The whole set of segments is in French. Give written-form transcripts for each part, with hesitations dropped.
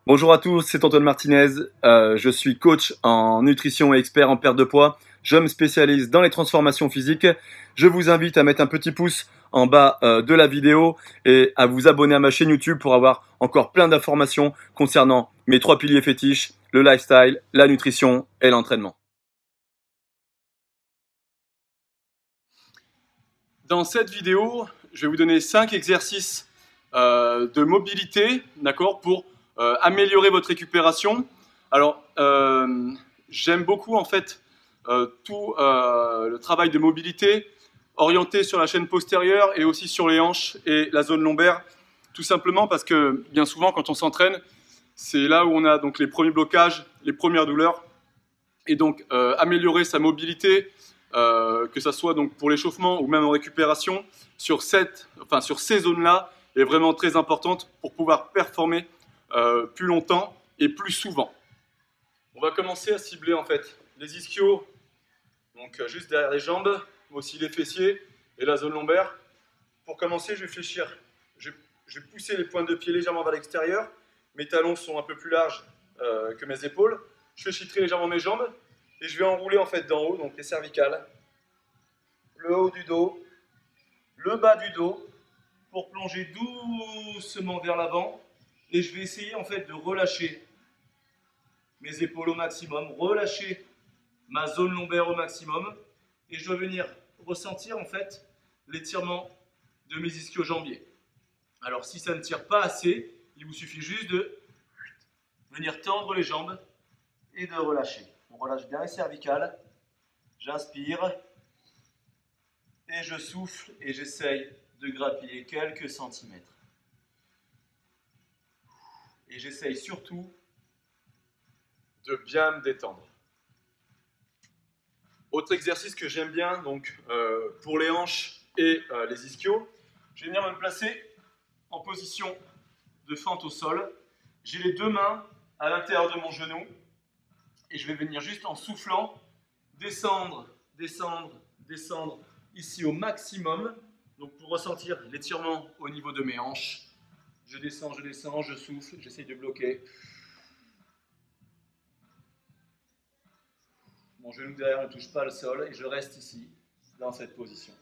Bonjour à tous, c'est Antoine Martinez. Je suis coach en nutrition et expert en perte de poids. Je me spécialise dans les transformations physiques. Je vous invite à mettre un petit pouce en bas de la vidéo et à vous abonner à ma chaîne YouTube pour avoir encore plein d'informations concernant mes trois piliers fétiches, le lifestyle, la nutrition et l'entraînement. Dans cette vidéo, je vais vous donner 5 exercices de mobilité, d'accord, pour améliorer votre récupération. Alors, j'aime beaucoup en fait tout le travail de mobilité orienté sur la chaîne postérieure et aussi sur les hanches et la zone lombaire, tout simplement parce que bien souvent quand on s'entraîne, c'est là où on a donc les premiers blocages, les premières douleurs, et donc améliorer sa mobilité, que ça soit donc pour l'échauffement ou même en récupération, sur ces zones-là, est vraiment très importante pour pouvoir performer plus longtemps et plus souvent. On va commencer à cibler en fait les ischios, donc juste derrière les jambes, mais aussi les fessiers et la zone lombaire. Pour commencer, je vais fléchir, je vais pousser les pointes de pied légèrement vers l'extérieur. Mes talons sont un peu plus larges que mes épaules. Je fléchis très légèrement mes jambes et je vais enrouler en fait d'en haut, donc les cervicales, le haut du dos, le bas du dos, pour plonger doucement vers l'avant. Et je vais essayer en fait de relâcher mes épaules au maximum, relâcher ma zone lombaire au maximum. Et je dois venir ressentir en fait l'étirement de mes ischio-jambiers. Alors si ça ne tire pas assez, il vous suffit juste de venir tendre les jambes et de relâcher. On relâche bien les cervicales. J'inspire et je souffle et j'essaye de grappiller quelques centimètres. Et j'essaye surtout de bien me détendre. Autre exercice que j'aime bien, donc pour les hanches et les ischios, je vais venir me placer en position de fente au sol. J'ai les deux mains à l'intérieur de mon genou et je vais venir juste en soufflant descendre, descendre, descendre ici au maximum. Donc pour ressentir l'étirement au niveau de mes hanches, je descends, je souffle, j'essaye de bloquer. Mon genou derrière ne touche pas le sol et je reste ici, dans cette position.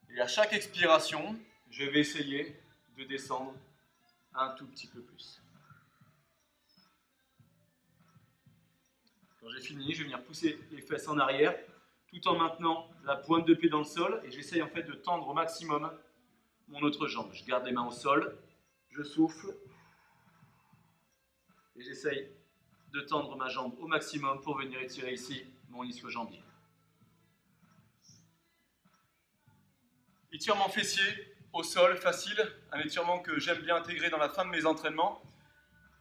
Et à chaque expiration, je vais essayer de descendre un tout petit peu plus. Quand j'ai fini, je vais venir pousser les fesses en arrière, tout en maintenant la pointe de pied dans le sol, et j'essaye en fait de tendre au maximum mon autre jambe. Je garde les mains au sol, je souffle, et j'essaye de tendre ma jambe au maximum pour venir étirer ici mon ischio-jambier. Étirement fessier au sol, facile, un étirement que j'aime bien intégrer dans la fin de mes entraînements.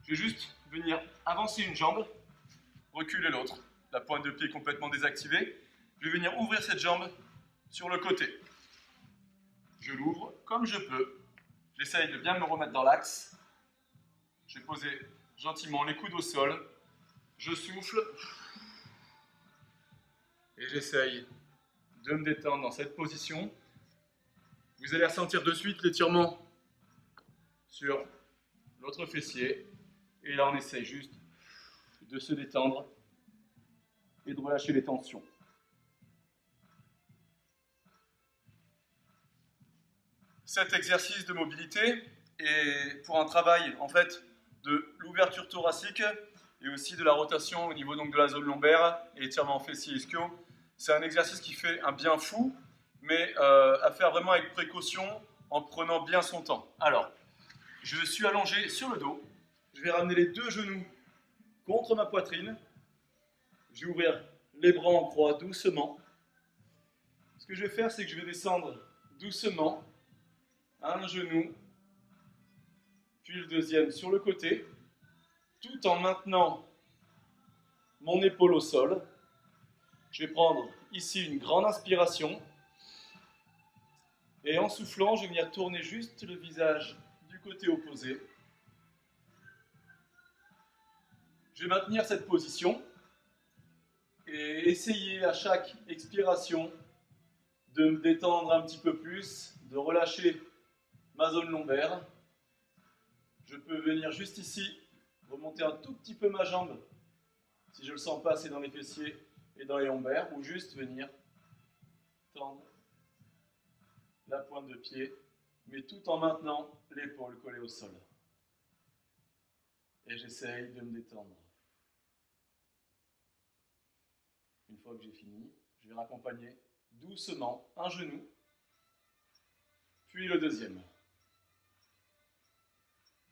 Je vais juste venir avancer une jambe, reculer l'autre, la pointe de pied complètement désactivée. Je vais venir ouvrir cette jambe sur le côté. Je l'ouvre comme je peux. J'essaye de bien me remettre dans l'axe. Je vais poser gentiment les coudes au sol. Je souffle. Et j'essaye de me détendre dans cette position. Vous allez ressentir de suite l'étirement sur l'autre fessier. Et là, on essaye juste de se détendre et de relâcher les tensions. Cet exercice de mobilité est pour un travail en fait de l'ouverture thoracique et aussi de la rotation au niveau donc de la zone lombaire et étirement fessier ischio. C'est un exercice qui fait un bien fou, mais à faire vraiment avec précaution en prenant bien son temps. Alors, je suis allongé sur le dos, je vais ramener les deux genoux contre ma poitrine, je vais ouvrir les bras en croix doucement. Ce que je vais faire, c'est que je vais descendre doucement un genou, puis le deuxième sur le côté, tout en maintenant mon épaule au sol. Je vais prendre ici une grande inspiration, et en soufflant, je vais venir tourner juste le visage du côté opposé. Je vais maintenir cette position, et essayer à chaque expiration de me détendre un petit peu plus, de relâcher ma zone lombaire, Je peux venir juste ici, remonter un tout petit peu ma jambe, si je ne le sens pas assez dans les fessiers et dans les lombaires, ou juste venir tendre la pointe de pied, mais tout en maintenant l'épaule collée au sol. Et j'essaye de me détendre. Une fois que j'ai fini, je vais raccompagner doucement un genou, puis le deuxième.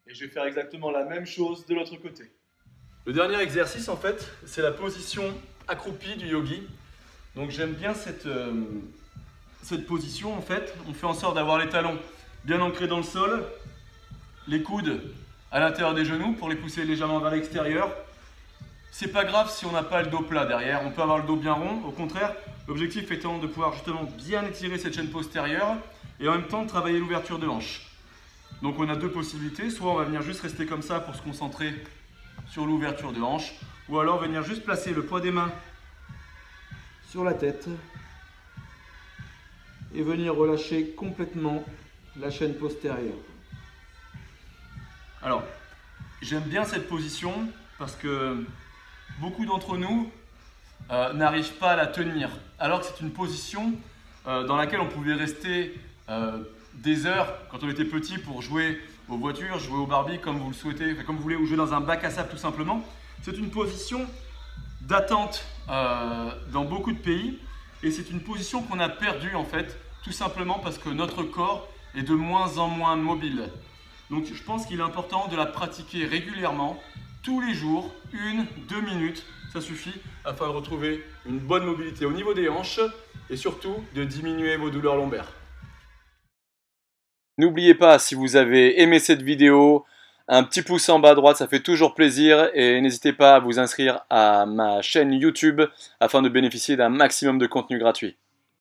Et je vais faire exactement la même chose de l'autre côté. Le dernier exercice, en fait, c'est la position accroupie du yogi. Donc j'aime bien cette position, en fait. On fait en sorte d'avoir les talons bien ancrés dans le sol, les coudes à l'intérieur des genoux pour les pousser légèrement vers l'extérieur. C'est pas grave si on n'a pas le dos plat derrière, on peut avoir le dos bien rond. Au contraire, l'objectif étant de pouvoir justement bien étirer cette chaîne postérieure et en même temps de travailler l'ouverture de hanche. Donc on a deux possibilités, soit on va venir juste rester comme ça pour se concentrer sur l'ouverture de hanche, ou alors venir juste placer le poids des mains sur la tête et venir relâcher complètement la chaîne postérieure. Alors, j'aime bien cette position parce que beaucoup d'entre nous n'arrivent pas à la tenir, alors que c'est une position dans laquelle on pouvait rester des heures quand on était petit pour jouer aux voitures, jouer au Barbie comme vous le souhaitez, comme vous voulez, ou jouer dans un bac à sable tout simplement. C'est une position d'attente dans beaucoup de pays et c'est une position qu'on a perdue en fait, tout simplement parce que notre corps est de moins en moins mobile. Donc je pense qu'il est important de la pratiquer régulièrement, tous les jours, 1-2 minutes, ça suffit afin de retrouver une bonne mobilité au niveau des hanches et surtout de diminuer vos douleurs lombaires. N'oubliez pas, si vous avez aimé cette vidéo, un petit pouce en bas à droite, ça fait toujours plaisir et n'hésitez pas à vous inscrire à ma chaîne YouTube afin de bénéficier d'un maximum de contenu gratuit.